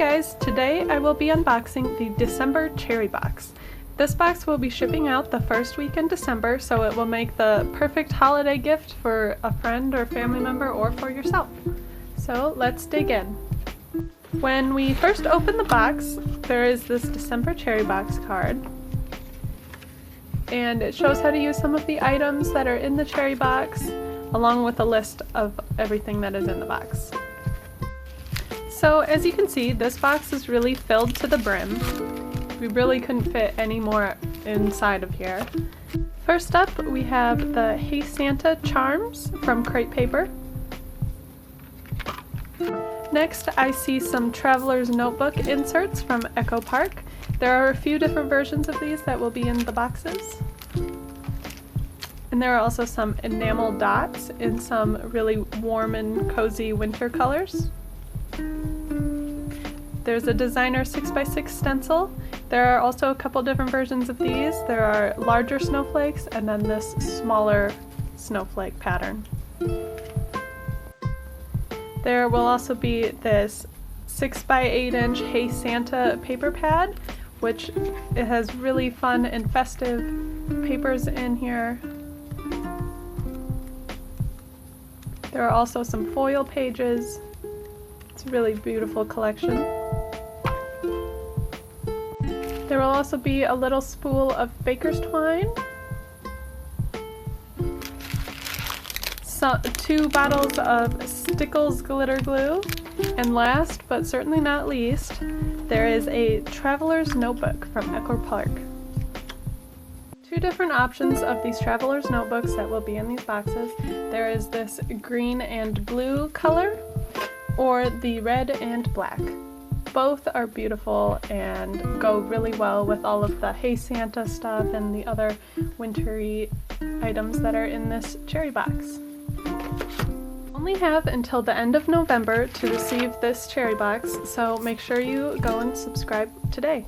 guys, today I will be unboxing the December Cherry Box. This box will be shipping out the first week in December, so it will make the perfect holiday gift for a friend or family member or for yourself. So let's dig in. When we first open the box, there is this December Cherry Box card, and it shows how to use some of the items that are in the cherry box, along with a list of everything that is in the box. So as you can see, this box is really filled to the brim. We really couldn't fit any more inside of here. First up, we have the Hey Santa charms from Crate Paper. Next, I see some Traveler's Notebook inserts from Echo Park. There are a few different versions of these that will be in the boxes. And there are also some enamel dots in some really warm and cozy winter colors. There's a designer 6x6 stencil. There are also a couple different versions of these. There are larger snowflakes and then this smaller snowflake pattern. There will also be this 6x8 inch Hey Santa paper pad, which it has really fun and festive papers in here. There are also some foil pages. It's a really beautiful collection. There will also be a little spool of baker's twine, two bottles of Stickles glitter glue, and last but certainly not least, there is a Traveler's Notebook from Echo Park. Two different options of these Traveler's Notebooks that will be in these boxes. There is this green and blue color, or the red and black. Both are beautiful and go really well with all of the Hey Santa stuff and the other wintry items that are in this cherry box. Only have until the end of November to receive this cherry box, so make sure you go and subscribe today.